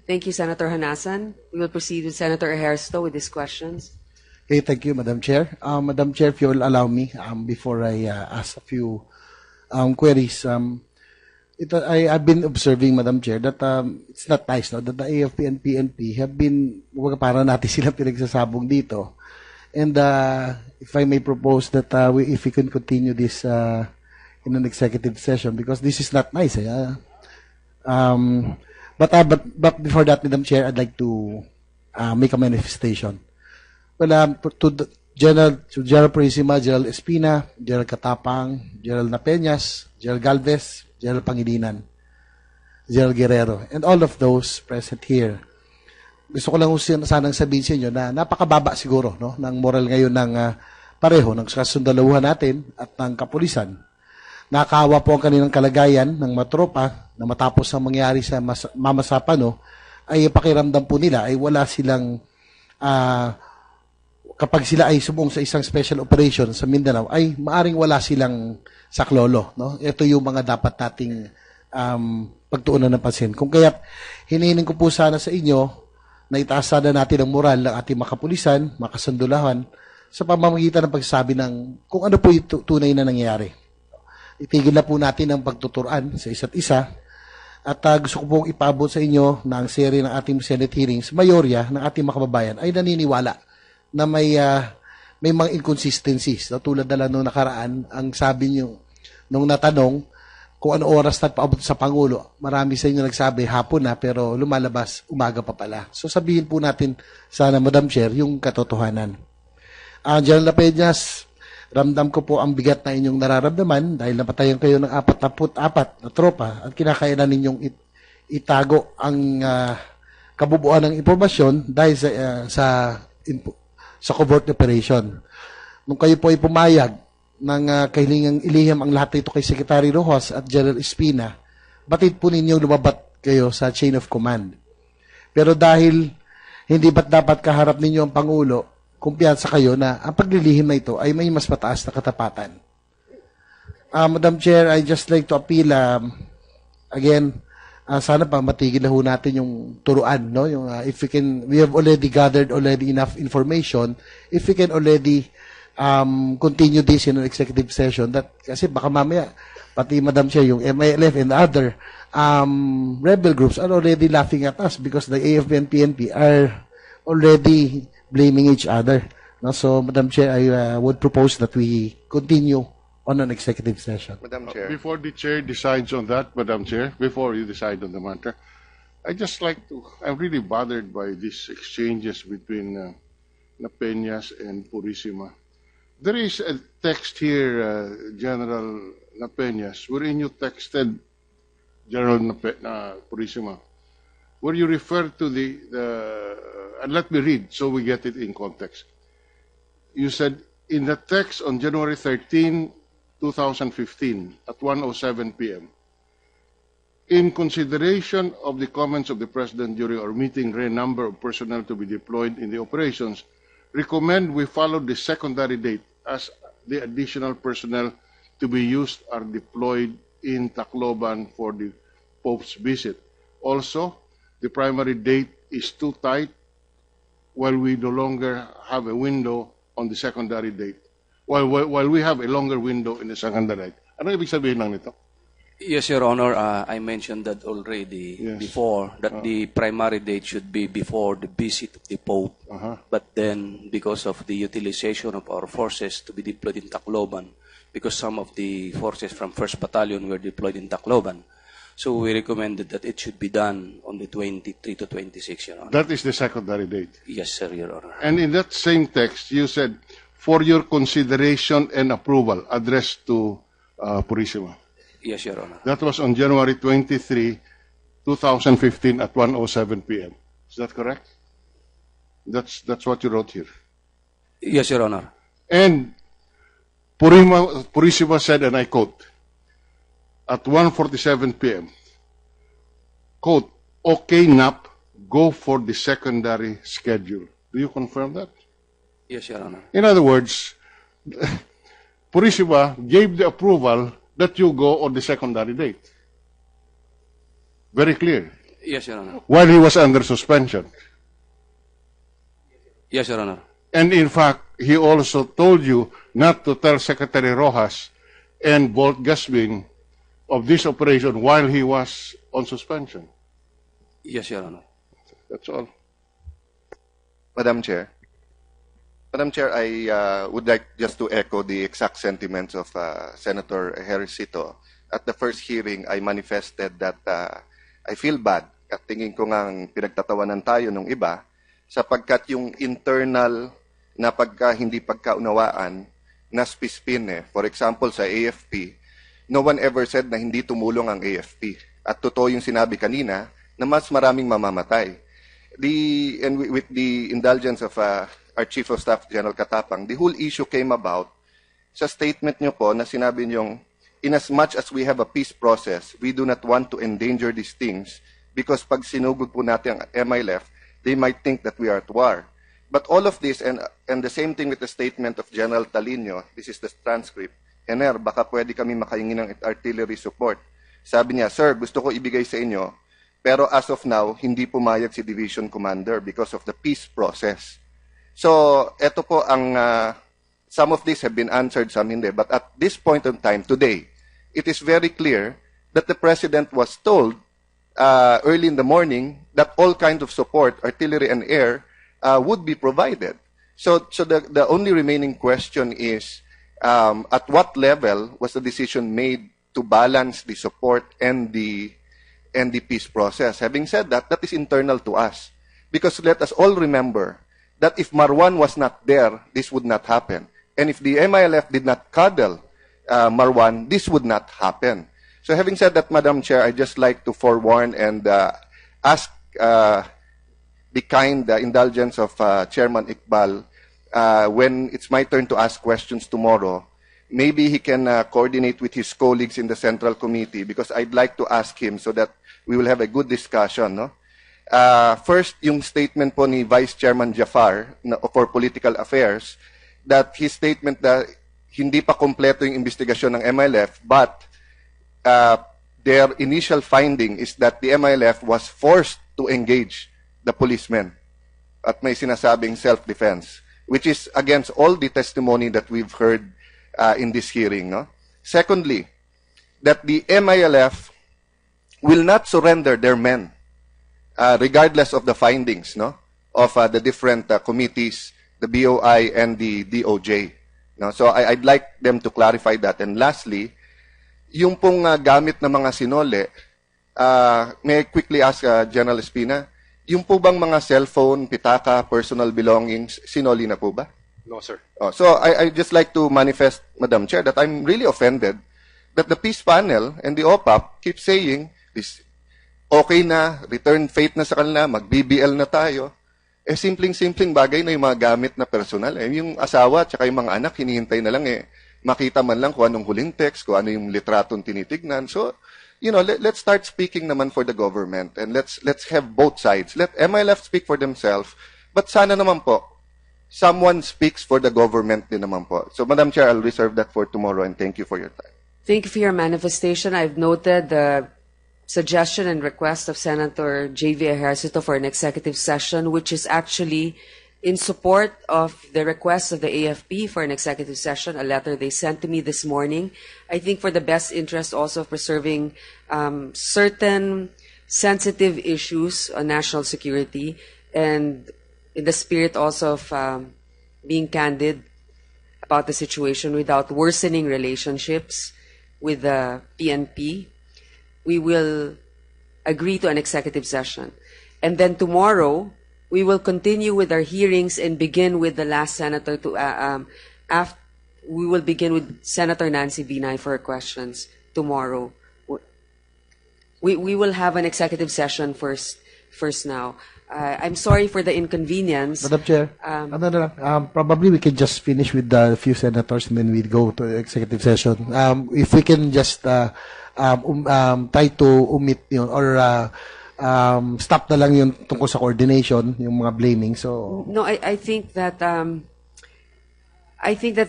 Thank you, Senator Hanasan. We will proceed with Senator Ejercito with his questions. Okay, thank you, Madam Chair. Madam Chair, if you will allow me, before I ask a few queries, I've been observing, Madam Chair, that it's not nice, no, that the AFP and PNP have been, parang natin silang pinagsasabong dito. And if I may propose that if we can continue this in an executive session, because this is not nice. But before that, Madam Chair, I'd like to make a manifestation. Well, to General Purisima, General Espina, General Katapang, General Napeñas, General Galvez, General Pangilinan, General Guerrero, and all of those present here. Gusto ko lang sanang sabihin sa inyo na napakababa siguro, no, ng moral ngayon ng pareho ng kasundaluhan natin at ng kapulisan. Nakakaawa po ang kanilang kalagayan ng matropa na matapos ang mangyari sa Mamasapano ay pakiramdam po nila ay wala silang kapag sila ay subong sa isang special operation sa Mindanao, ay maaring wala silang saklolo. No? Ito yung mga dapat nating pagtuunan ng pansin. Kung kaya, hinihiling ko po sana sa inyo na itaas sana natin ang moral ng ating makapulisan, makasandulahan, sa pamamagitan ng pagsasabi ng kung ano po yung tunay na nangyayari. Itigil na po natin ang pagtuturan sa isa't isa. At gusto ko pong ipaabot sa inyo na ang serye ng ating Senate hearings, mayorya ng ating makababayan ay naniniwala na may mga inconsistencies. No? Tulad na lang nung nakaraan, ang sabi nyo, nung natanong kung ano oras na paabot sa Pangulo, marami sa inyo nagsabi hapon na, pero lumalabas umaga pa pala. So sabihin po natin sana, Madam Chair, yung katotohanan. General Napeñas, ramdam ko po ang bigat na inyong nararamdaman dahil napatayan kayo ng 44 na tropa at kinakailan ninyong itago ang kabubuan ng impormasyon dahil sa covert operation. Nung kayo po ay pumayag ng kahilingang ilihim ang lahat ito kay Secretary Roxas at General Espina, batid po ninyo lumabat kayo sa chain of command. Pero dahil hindi ba't dapat kaharap ninyo ang Pangulo, kumpiyansa kayo na ang paglilihim na ito ay may mas mataas na katapatan. Madam Chair, I just like to appeal again, sana pa matigil na ho natin yung turuan, no? Yung if we have already gathered enough information, if we can already continue this in an executive session, that kasi baka mamaya pati Madam Chair, yung MILF and other rebel groups are already laughing at us because the AFP and PNP are already blaming each other. No? So, Madam Chair, I would propose that we continue on an executive session. Madam Chair. Before the Chair decides on that, Madam Chair, before you decide on the matter, I'm really bothered by these exchanges between Napeñas and Purisima. There is a text here, General Napeñas, wherein you texted General Purisima, where you refer to and let me read so we get it in context. You said, in the text on January 13, 2015, at 1:07 p.m., in consideration of the comments of the President during our meeting, number of personnel to be deployed in the operations, recommend we follow the secondary date as the additional personnel to be used are deployed in Tacloban for the Pope's visit. Also, the primary date is too tight while we no longer have a window on the secondary date. While we have a longer window in the secondary date. Ano ibig sabihin lang nito? Yes, Your Honor. I mentioned that already before, that the primary date should be before the visit of the Pope. But then, because of the utilization of our forces to be deployed in Tacloban, because some of the forces from 1st Battalion were deployed in Tacloban, so we recommended that it should be done on the 23 to 26, Your Honor. That is the secondary date. Yes, sir, Your Honor. And in that same text, you said, for your consideration and approval, addressed to Purisima. Yes, Your Honor. That was on January 23, 2015 at 1:07 p.m. Is that correct? That's what you wrote here. Yes, Your Honor. And Purisima said, and I quote, at 1:47 p.m., quote, okay, NAP, go for the secondary schedule. Do you confirm that? Yes, Your Honor. In other words, Purisima gave the approval that you go on the secondary date. Very clear. Yes, Your Honor. while he was under suspension. Yes, Your Honor. And in fact, he also told you not to tell Secretary Rojas and Bolt Gasbing of this operation while he was on suspension. Yes, Your Honor. That's all. Madam Chair. Madam Chair, I would like just to echo the exact sentiments of Senator Ejercito. At the first hearing, I manifested that I feel bad at tingin ko ngang pinagtatawanan tayo ng iba sapagkat yung internal na hindi pagkaunawaan na spispin eh. For example, sa AFP, no one ever said na hindi tumulong ang AFP. At totoo yung sinabi kanina na mas maraming mamamatay. With the indulgence of our Chief of Staff, General Katapang, the whole issue came about sa statement nyo po na sinabi nyong, in as much as we have a peace process, we do not want to endanger these things because pag sinugod po natin ang MILF, they might think that we are at war. But all of this, and the same thing with the statement of General Talino, this is the transcript, Ener, baka pwede kami makahingi ng artillery support. Sabi niya, sir, gusto ko ibigay sa inyo, pero as of now, hindi pumayag si Division Commander because of the peace process. So, eto po ang, some of these have been answered, some hindi. But at this point in time, today, it is very clear that the President was told early in the morning that all kinds of support, artillery and air, would be provided. So the only remaining question is, at what level was the decision made to balance the support and the peace process? Having said that, that is internal to us. Because let us all remember that if Marwan was not there, this would not happen. And if the MILF did not cuddle Marwan, this would not happen. So having said that, Madam Chair, I'd just like to forewarn and ask the kind indulgence of Chairman Iqbal, when it's my turn to ask questions tomorrow, maybe he can coordinate with his colleagues in the Central Committee because I'd like to ask him so that we will have a good discussion. No? First, yung statement po ni Vice Chairman Jafar for Political Affairs, that his statement that hindi pa kompleto yung investigasyon ng MILF, but their initial finding is that the MILF was forced to engage the policemen at may sinasabing self-defense, which is against all the testimony that we've heard in this hearing. No? Secondly, that the MILF will not surrender their men, regardless of the findings of the different committees, the BOI and the DOJ. No? So I'd like them to clarify that. And lastly, yung pong gamit na mga sinole, may I quickly ask General Espina, yung po bang mga cellphone, pitaka, personal belongings, sinoli na po ba? No, sir. So I just like to manifest, Madam Chair, that I'm really offended that the peace panel and the OPAP keep saying, this okay na, return faith na sa kanila, mag-BBL na tayo. Eh, simpleng-simpleng bagay na yung mga gamit na personal. Eh, yung asawa at yung mga anak, hinihintay na lang makita man lang kung anong huling text, kung ano yung litratong tinitignan. So, let's start speaking naman for the government and let's have both sides. Let MILF speak for themselves, but sana naman po, someone speaks for the government din naman po. So, Madam Chair, I'll reserve that for tomorrow and thank you for your time. Thank you for your manifestation. I've noted the suggestion and request of Senator Jayvee Ejercito for an executive session, which is actually in support of the request of the AFP for an executive session, a letter they sent to me this morning. I think for the best interest also of preserving certain sensitive issues on national security and in the spirit also of being candid about the situation without worsening relationships with the PNP, we will agree to an executive session. And then tomorrow, we will continue with our hearings and begin with the last senator to, we will begin with Senator Nancy Binay for questions tomorrow. We will have an executive session first now. I'm sorry for the inconvenience. Madam Chair, probably we can just finish with the few senators and then we go to executive session. If we can just try to omit yun or stop na lang yung tungkol sa coordination, yung mga blaming. So no, I think that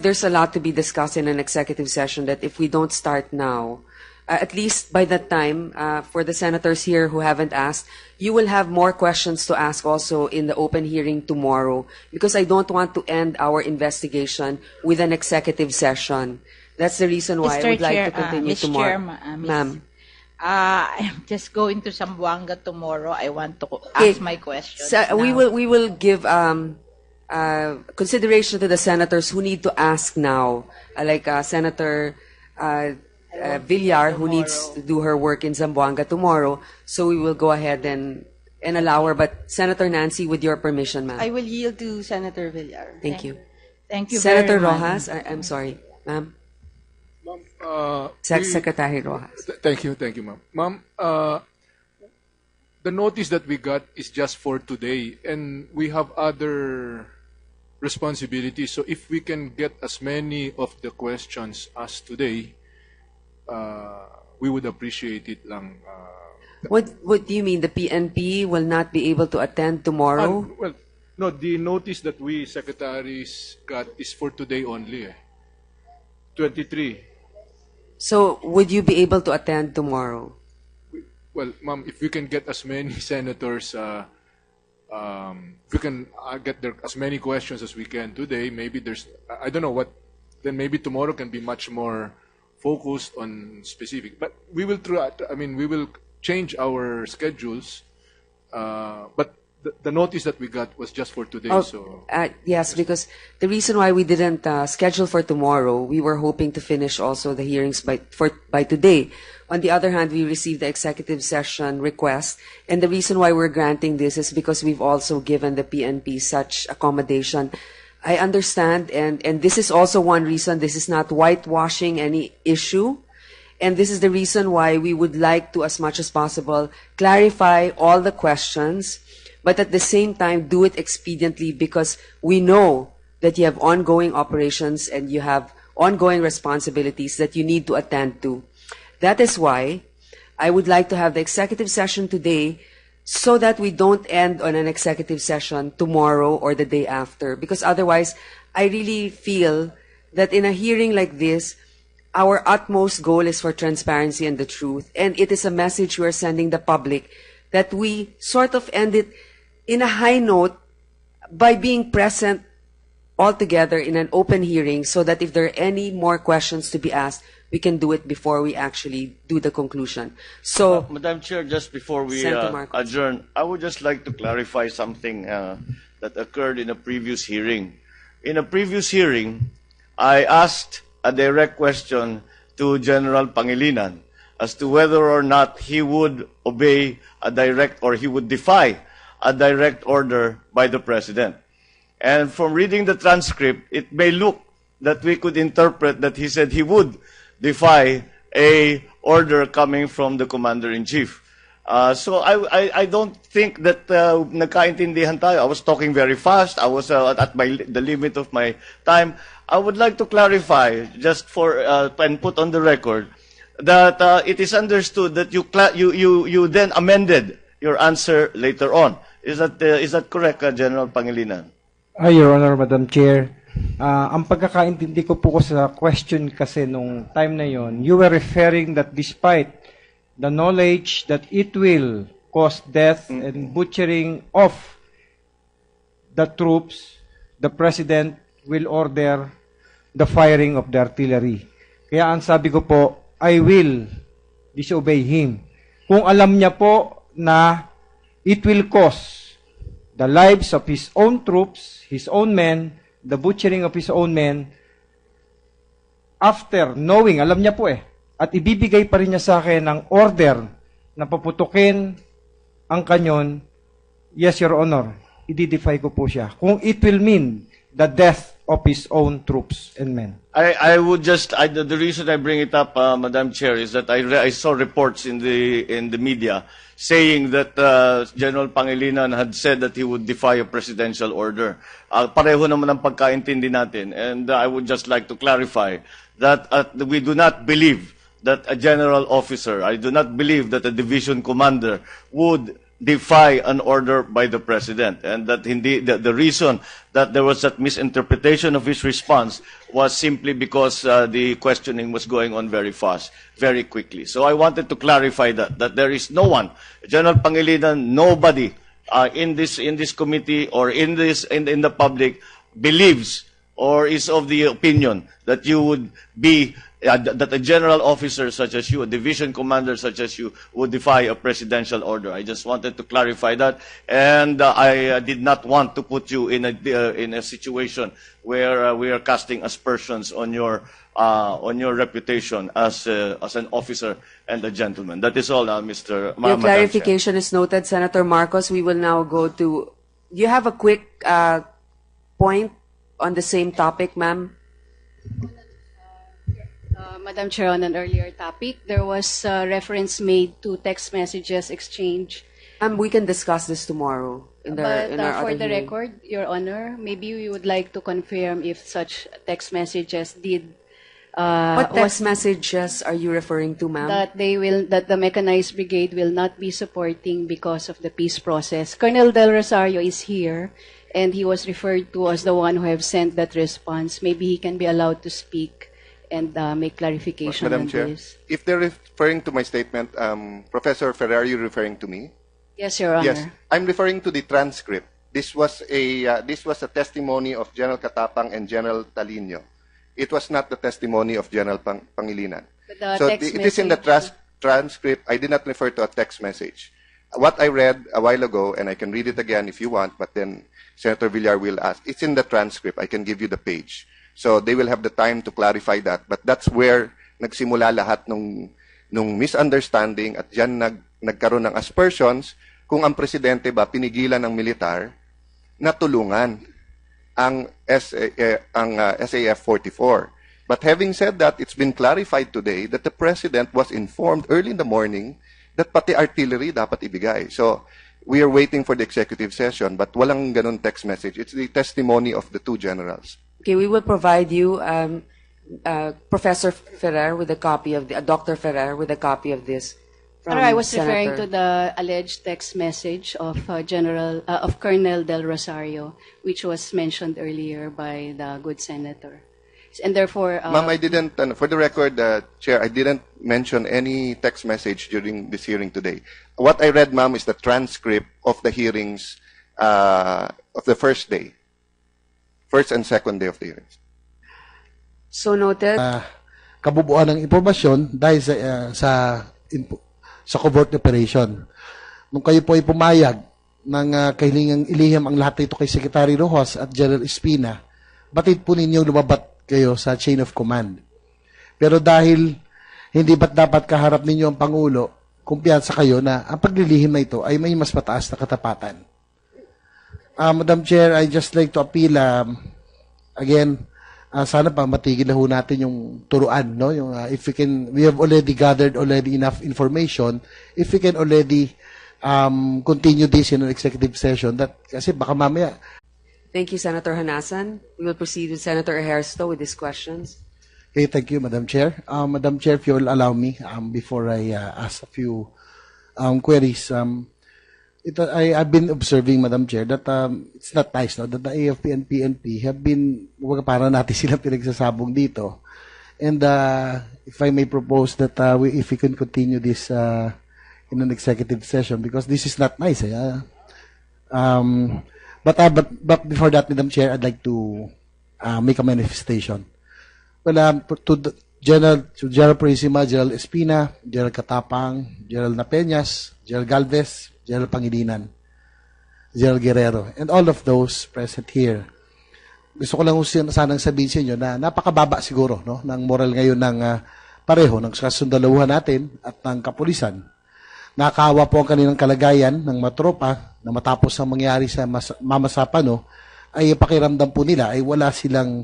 there's a lot to be discussed in an executive session that if we don't start now, at least by that time, for the senators here who haven't asked, you will have more questions to ask also in the open hearing tomorrow, because I don't want to end our investigation with an executive session. That's the reason why I would like to continue tomorrow. Ma'am. I'm just going to Zamboanga tomorrow. I want to ask my questions. So, we will give consideration to the senators who need to ask now, like Senator Villar, who needs to do her work in Zamboanga tomorrow. So we will go ahead and allow her. But Senator Nancy, with your permission, ma'am. I will yield to Senator Villar. Thank you. Thank you Senator very much. Roxas, I'm sorry, ma'am. Secretary Roxas. Thank you, ma'am. Ma'am, the notice that we got is just for today, and we have other responsibilities. So if we can get as many of the questions as today, we would appreciate it lang. What do you mean? The PNP will not be able to attend tomorrow? Well, no, the notice that we secretaries got is for today only. 23. So would you be able to attend tomorrow? Well, ma'am, if we can get as many senators, we can get there as many questions as we can today. Maybe there's, I don't know what, then maybe tomorrow can be much more focused on specific. But we will try, we will change our schedules. But the notice that we got was just for today. Yes, because the reason why we didn't schedule for tomorrow, we were hoping to finish also the hearings by today. On the other hand, we received the executive session request, and the reason why we're granting this is because we've also given the PNP such accommodation. I understand, and this is also one reason. This is not whitewashing any issue, and this is the reason why we would like to, as much as possible, clarify all the questions, but at the same time do it expediently, because we know that you have ongoing operations and you have ongoing responsibilities that you need to attend to. That is why I would like to have the executive session today, so that we don't end on an executive session tomorrow or the day after. Because otherwise, I really feel that in a hearing like this, our utmost goal is for transparency and the truth. And it is a message we are sending the public that we sort of end it in a high note by being present all together in an open hearing, so that if there are any more questions to be asked, we can do it before we actually do the conclusion. So, Madam Chair, just before we Senator Marcos. adjourn, I would just like to clarify something that occurred in a previous hearing. In a previous hearing, I asked a direct question to General Pangilinan as to whether or not he would obey a direct, or he would defy a direct order by the President. And from reading the transcript, it may look that we could interpret that he said he would defy a order coming from the Commander-in-Chief. So I don't think that nagkaintindihan tayo. I was talking very fast. I was at the limit of my time. I would like to clarify, just for and put on the record, that it is understood that you then amended your answer later on. Is that correct, General Pangilinan? Your Honor, Madam Chair, ang pagkakaintindi ko po sa question kasi nung time na yon, you were referring that despite the knowledge that it will cause death and butchering of the troops, the President will order the firing of the artillery. Kaya ang sabi ko po, I will disobey him. Kung alam niya po na it will cause the lives of his own troops, his own men, the butchering of his own men, after knowing, alam niya po at ibibigay pa rin niya sa akin ng order na paputukin ang kanyon, yes, Your Honor, i-defy ko po siya. Kung it will mean the death of his own troops and men. I would just, the reason I bring it up, Madam Chair, is that I saw reports in the media saying that General Pangilinan had said that he would defy a presidential order. Pareho naman ang pagkaintindi natin. And I would just like to clarify that we do not believe that a general officer, I do not believe that a division commander would defy an order by the President, and that the reason that there was that misinterpretation of his response was simply because the questioning was going on very fast, very quickly. So I wanted to clarify that there is no one, General Pangilinan, nobody in this committee or in the public believes or is of the opinion that you would be that a general officer such as you, a division commander such as you, would defy a presidential order. I just wanted to clarify that, and I did not want to put you in a situation where we are casting aspersions on your reputation as an officer and a gentleman. That is all, Mr. Your clarification is noted, Senator Marcos. We will now go to. Do you have a quick point on the same topic, ma'am? Madam Chair, on an earlier topic, there was reference made to text messages exchange. We can discuss this tomorrow in our For other the hearing. record, Your Honor, maybe we would like to confirm if such text messages did. What text messages are you referring to, ma'am? That the mechanized brigade will not be supporting because of the peace process. Colonel Del Rosario is here, and he was referred to as the one who have sent that response. Maybe he can be allowed to speak and make clarification Madam on Chair, this. if they're referring to my statement, Professor Ferrer, are you referring to me? Yes, Your Honor. Yes, I'm referring to the transcript. This was a testimony of General Katapang and General Talino. It was not the testimony of General Pangilinan. So it is in the transcript. I did not refer to a text message. What I read a while ago, and I can read it again if you want, but then Senator Villar will ask. It's in the transcript. I can give you the page. So they will have the time to clarify that. But that's where nagsimula lahat nung misunderstanding at dyan nagkaroon ng aspersions kung ang presidente ba pinigilan ng militar na tulungan ang SAF 44. But having said that, it's been clarified today that the president was informed early in the morning that pati artillery dapat ibigay. So we are waiting for the executive session, but walang ganun text message. It's the testimony of the two generals. Okay, we will provide you, Professor Ferrer, with a copy of Dr. Ferrer, with a copy of this. From I was Senator. referring to the alleged text message of Colonel Del Rosario, which was mentioned earlier by the good senator, and therefore. Ma'am, I didn't. For the record, Chair, I didn't mention any text message during this hearing today. What I read, ma'am, is the transcript of the hearings of the first and second day of the hearings. So noted. Kabubuan ng impormasyon dahil sa covert operation. Nung kayo po ay pumayag ng kahilingang ilihim ang lahat ito kay Secretary Roxas at General Espina, batid po ninyong lumabat kayo sa chain of command. Pero dahil hindi ba't dapat kaharap ninyo ang Pangulo, kumpiyansa kayo na ang paglilihim na ito ay may mas mataas na katapatan. Madam Chair, I just like to appeal, again, sana pa matigil na ho natin yung turuan, no? Yung, if we have already gathered enough information, if we can already continue this in an executive session, kasi baka mamaya. Thank you, Senator Hanasan. We will proceed with Senator Ejercito with his questions. Okay, thank you, Madam Chair. Madam Chair, if you will allow me, before I ask a few queries, I've been observing, Madam Chair, that it's not nice, no, that the AFP and PNP have been, para natin sila pinagsasabong dito. And if I may propose that if we can continue this in an executive session, because this is not nice. But before that, Madam Chair, I'd like to make a manifestation. Well, to General Purisima, General Espina, General Katapang, General Napeñas, General Galvez, General Pangilinan, General Guerrero, and all of those present here. Gusto ko lang sanang sabihin sa inyo na napakababa siguro, no, ng moral ngayon ng pareho ng kasundalaluhan natin at ng kapulisan. Nakakaawa po ang kanilang kalagayan ng matropa na matapos ang mangyari sa Mamasapano ay pakiramdam po nila ay wala silang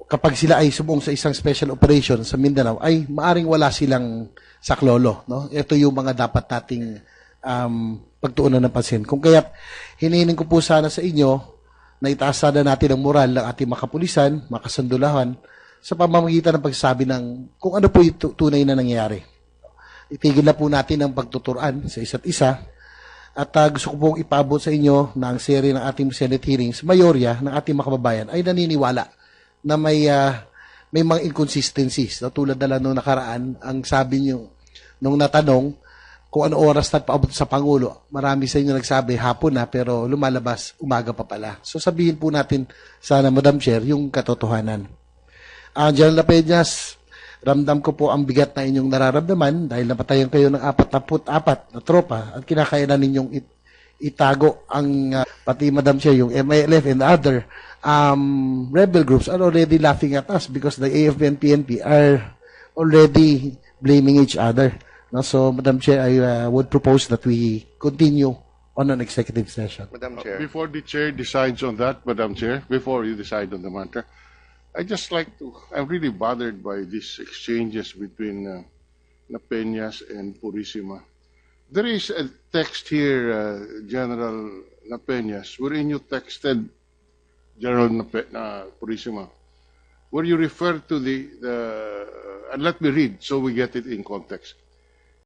kapag sila ay subong sa isang special operation sa Mindanao, ay maaring wala silang saklolo. No? Ito yung mga dapat nating pagtuunan ng pansin. Kung kaya, hinihiling ko po sana sa inyo na itaas sana natin ang moral ng ating makapulisan, makasundulahan, sa pamamagitan ng pagsasabi ng kung ano po yung tunay na nangyayari. itigil na po natin ang pagtuturuan sa isa't isa. At gusto ko pong ipaabot sa inyo na ang seri ng ating Senate hearings, mayorya ng ating mga kababayan ay naniniwala na may mga inconsistencies. No? Tulad na lang nung nakaraan, ang sabi nyo, nung natanong kung ano oras na paabot sa Pangulo, marami sa inyo nagsabi hapon na pero lumalabas umaga pa pala. So sabihin po natin sana, Madam Chair, yung katotohanan. General Peñas, ramdam ko po ang bigat na inyong nararamdaman dahil napatayan kayo ng 44 na tropa at kinakailan ninyong itago ang pati Madam Chair, yung MILF and other rebel groups are already laughing at us because the AFP and PNP are already blaming each other. No? So, Madam Chair, I would propose that we continue on an executive session. Madam Chair. Before the chair decides on that, Madam Chair, before you decide on the matter, I'm really bothered by these exchanges between Peñas and Purisima. There is a text here, General Peñas, wherein you texted General Purisima, where you refer to and let me read so we get it in context.